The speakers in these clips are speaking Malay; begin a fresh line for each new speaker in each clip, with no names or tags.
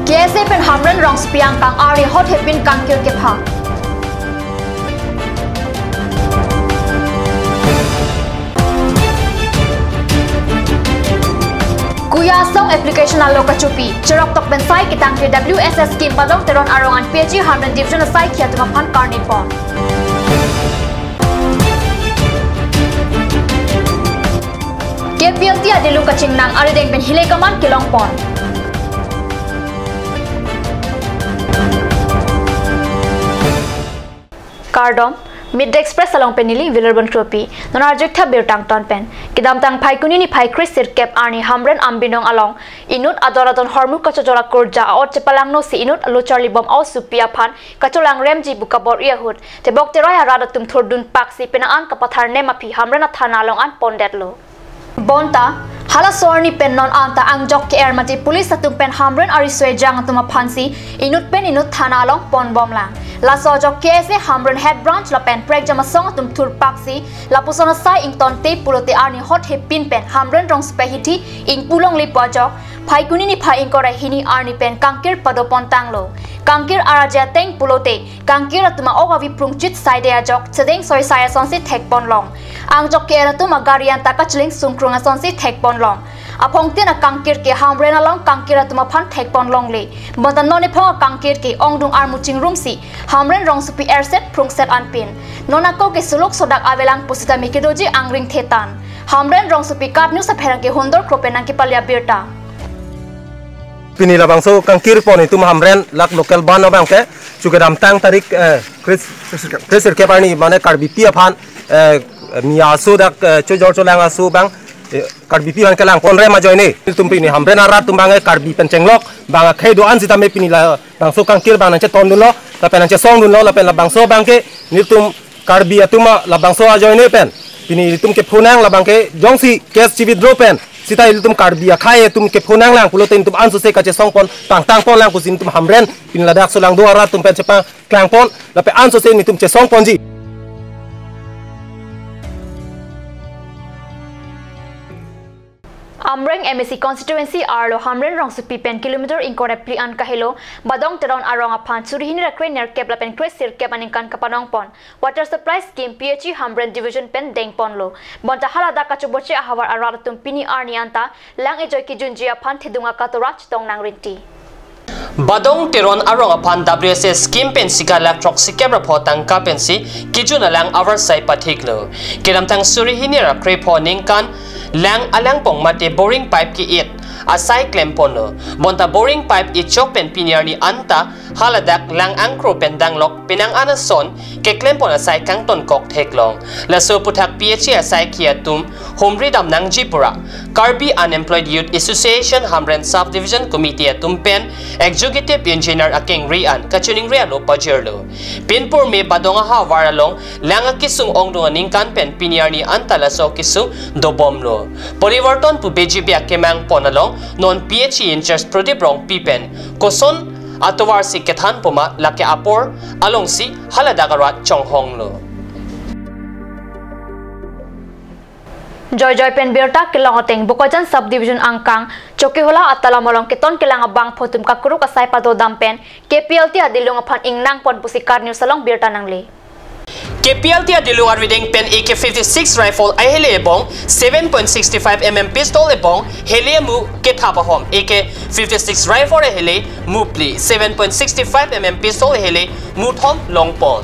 KSA pen hamren rong spiang kang ari hot hepin kangkir ke phang. Kuya song application alo kachupi cherok tok ben sai kitang ke WSS scheme badong teron arong an PG hamren division sai khia tuma phan karni pon. KPLT adilu kaching nang ari deng ben hile kaman kilong pon. Cardom Mid Express along penili Villarban Kropi Nonarjekta Birtang Ton Pen Kidam Tang Pai Kunini Pai Chris Sirkep Arni Hamren Ambinong along Inut Adoraton Hormu Kachojora Kurja Ot Chepalang no si Inut Alu Charlie Bom Au Supia Pan Kacholang Remji Bukabor Iahud Tebok Teraya Radatum Thordun Paksi Penaan Kapathar Nemapi Hamren Athana Long An Pondetlo Bonta Hala sorni pen non anta ang jok ke mati pulis satum pen hamren ari swe jang tuma phansi inut pen inut thana long pon bom lang la so jok ke se hamren head branch la pen prek jama song tum thur paksi la pusona sai ing ton te pulote arni hot he pin pen hamren rong spehiti ing pulong li pojok phai kunini phai ing kore hini arni pen kangkir padopon tanglo kangkir araja teng pulote kangkir atuma ogavi prungchit side a jok chedeng soi saya sonsi thek pon long ang jok ke atuma garian takachling sungkrunga sonsi thek pon long apong tina kangkir ke hamren along kangkir atuma phan thek pon long le botan noni phonga kangkir ke ongdung armuching room si hamren rong supi airset prungset anpin nona ko ke sulok sodak avelang pusita mikidoji angring thetan hamren rong supi kat nu sa pherang ke hondor kropenang ke palya birta
Pini labang so kangkir pon itu hamren lak local ban abang ke chukedam tang tarik Chris Sirkepani mane karbi pia phan mia so dak chojor cholang asu bang karbi pian kelang ponre ma joine tumpi ni hamren arat tumbangai karbi pencenglok banga khaido an sita me pini la bang so kangkir bang nanche ton dulo la pen nanche song dulo la pen la bang so bang ke nitum karbi atuma la bang so a joine pen pini tum ke phunang la bang ke jongsi cash chi withdraw pen sita tum karbi a khai tum ke phunang lang puloten tum an so se ka che song pon tang pon lang kusin tum hamren pini la dak so lang do arat tum pen chepa klang pon la pe an so se ni tum che song pon ji
Amreng MSC constituency arlo hamren rong supi pen kilometer inkore pli an kahelo badong teron arong aphan surihini rakre ner kepla pen kres sir kepaning kan kapanong pon water supply scheme PHE hamren division pen deng pon lo bonta halada kachuboche ahawar araratum pini arnianta lang ejoy ki junjia phan thidunga katorach tong nang rinti
Badong teron arong apan WSS scheme pen sigalak trok sikebra photang ka pensi kijuna lang our sai pathiklo kiramtang surihini rakre phoning kan lang alang pong mate boring pipe ki it asai klem pono bonta boring pipe i chok pen piniar ni anta haladak lang angkro pen danglok pinang anason ke klem pon asai kang ton kok theklong la so puthak PHE asai kia tum homri dam nang jipura Karbi Unemployed Youth Association Hamren Subdivision Committee atum pen executive engineer akeng rian kachuning ria lo pajerlo pinpur me badonga ha waralong lang kisung ongdong ningkan pen piniar ni anta la so kisung dobomlo porivarton pu BJP akemang ponalong non PHE in charge Pradip Rong Pipen koson atowar si kethan puma lake apor along si haladagarat chonghonglo
Joy pen birta kilongoteng bukojan subdivision angkang chokihola atala molong keton kilang abang photum kakuru kasai pado dampen KPLT adilung aphan ingnang pon pusikar news salong birta nangle
KPLT adilung reading pen AK-56 rifle ahele ebong 7.65 mm pistol ebong hele mu kethapahom AK-56 rifle ahele mupli 7.65 mm pistol ahele muthom longpon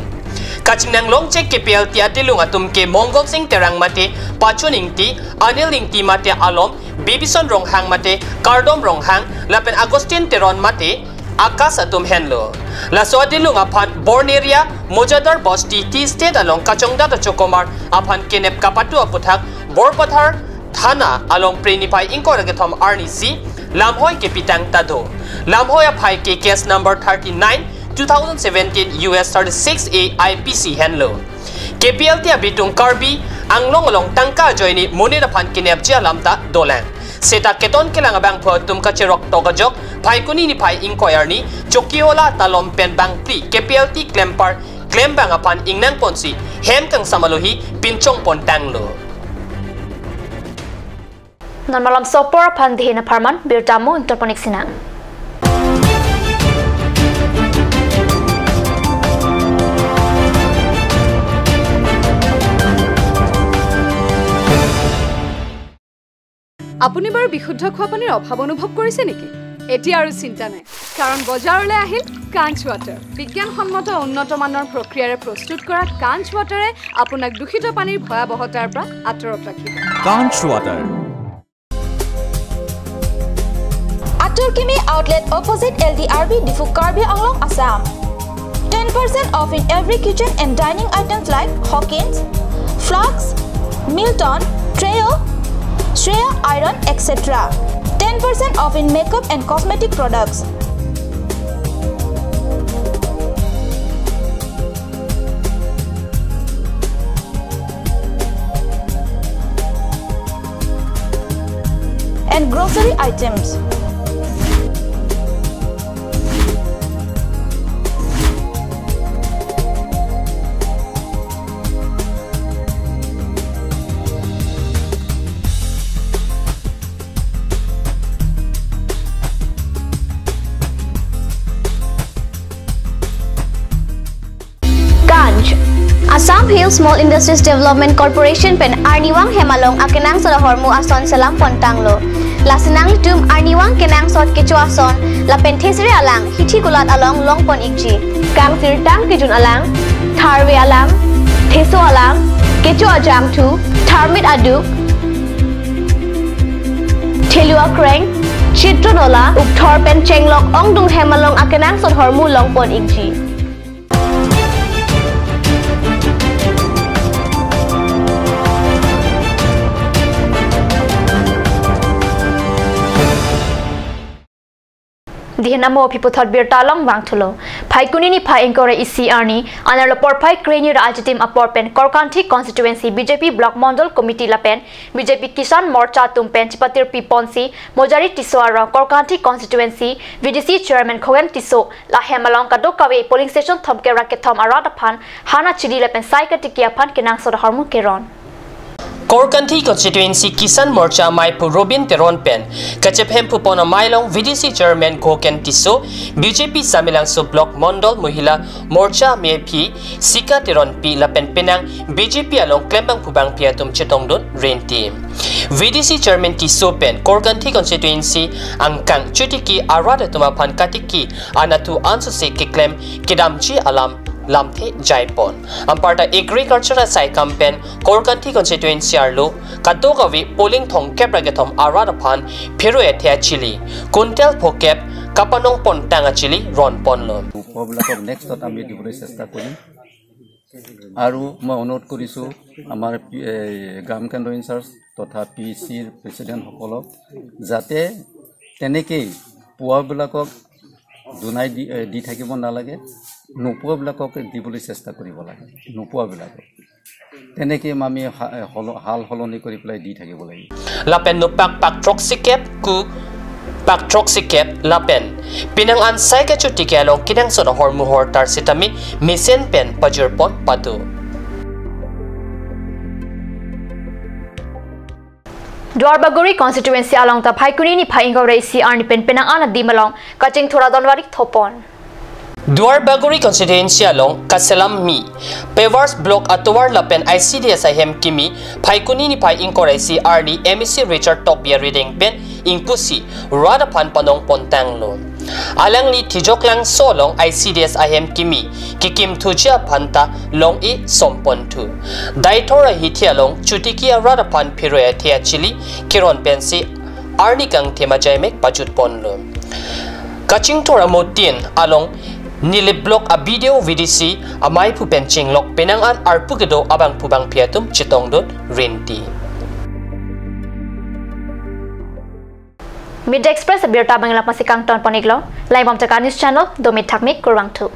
Kachinang long check KPLT adilung atum ke Mongol Singh terang mate pachuning ti aniling ti mate alom Bibison rong hang mate Cardom rong hang lapen Agustin teron mate akas atum henlo la so adilung aphan born area Mojadar Bosti T state along Kachongda to Chokomar aphan kenep kapatu aputhak Borpathar Thana along Prenipai inkoragathom RNC Lamhoy ke pitang tado Lamhoy aphai ke case number 39 2017 US 36A IPC Henlo KPLT abitung Karbi ang long tangka joini monira pan kinep chia lamta dolan seta keton kelang abang photum kachirok togajok phai kuni ni phai inquiry ni chokiola talom pen bang pri KPLT klempar klembang apan ingnang ponsi hem kang samalohi pinchong pontanglo
non malam sopor pandhi na parman birtamu interponik sinang
আপুনি বাৰু বিশুদ্ধ খোৱা পানীৰ অভাৱ অনুভৱ কৰিছে নেকি এতিয়া আৰু চিন্তা নাই কাৰণ বজাৰলৈ আহিল কাঞ্চ ৱাটাৰ বিজ্ঞানসন্মত উন্নত মানৰ প্ৰক্ৰিয়াৰে প্ৰস্তুত কৰা কাঞ্চ ৱাটাৰে আপোনাক দূষিত পানীৰ ভয়াবহতাৰ পৰা আঁতৰত ৰাখিব
কাঞ্চ water
Aturkimi outlet opposite LDRB Difu Karbi Anglong Assam 10% off in every kitchen and dining items like Hawkins, Flax, Milton, Treo, Shreya Iron, etc. 10% off in makeup and cosmetic products. And grocery items.
Assam Hill Small Industries Development Corporation pen Arniwang Hemalong akenang sa hormu ason salam pontanglo. Lasinang litum Arniwang kenang sot kecu ason la penthesire alang hithi gulat along longpon ikji. Kang sirtang kijun alang, tharwe alang, theso alang, kecu ajang tu, tharmit aduk, thelua kreng, chitronola, ukthor pen chenglok ongdung Hemalong akenang sot hormu longpon ikji. Dihanamo piputhot birtalong wangthulo phai kunini phai engkore isi arni anarlo porphai kreni rajatim aporpen Korkanthi constituency BJP block mandal committee lapen BJP kisan morcha tumpen chipatir piponsi mojari tiswara Korkanthi constituency VDC chairman Khogen Tiso la Hemalong kadokawe polling station thomke rakethom arada phan hana chili lapen saikatikia phan kenang sor harmu keron
Korkanthi constituency Kisan Morcha Maipu Robin Teron Pen Kachephem Pupona Mailong VDC chairman Khogen Tiso BJP Samilang Sub Block Mondol Mohila Morcha Mepi Sika Teron Pi Lapen Penang BJP along Klembang Pubang Piatum Chetongdon Renti VDC chairman Tiso Pen Korkanthi constituency Angkang Chutiki Arada Tumapan Katiki Anatu Ansuse Kiklem Kidamchi Alam Lamthe Jaipon Amparta Agricultural Sai Campaign Korkanthi constituency arlo Kadogawi polling thong kepragathom Aradapan Phiru Ethia Chili Kuntel Phokep Kapanong Pontanga Chili Ron Ponlo
Poblakok next tot ami dibore chesta kori aru ma onot korisu amar gram kendro inchars totha PC president hokolok jate teneke puablakok dunai di thakibo nalage নোপোৱা বিলাকক দিবলৈ চেষ্টা কৰিব লাগে নোপোৱা বিলাকক তেনেকে আমি হাল হলনি কৰি প্লাই দি থাকিব লাগে
লাপেন নো পাক ট্ৰক্সিকেপ কু পাক ট্ৰক্সিকেপ লাপেন পিনাং আন সাইকে চুটিকে along kinang sona hormuhor tar sitami misen pen pajurpon patu
Dwarbaguri constituency along ta phaikunini phaingore isi arni pen penang ana dimalong kaching thora donwari thopon
Dwarbaguri constituency along Kaselam Mi Pevars block atowar lapen ICDS IM kimi Phaikunini Phai inkoresi Arni MEC Richard Topia reading pen ingpusi Rada Pan Panong Pontanglo Alang ni Tijoklang Solong ICDS IM kimi Kikim Tujia Panta Long I Sompontu Daitora Hitialong Chutikia Rada Pan Piroya Tia Chili Kiron Pensi Arni Kang Tema Jaimek Pajut Ponlo Kaching Tora Motin along Nili block a video VDC amai pu penching lok penangan arpugedo abang pubang piatum chitongdot renti
Mid Express birta bangla pasikang ton poniglo live on the news channel domit thakmik kurwang tu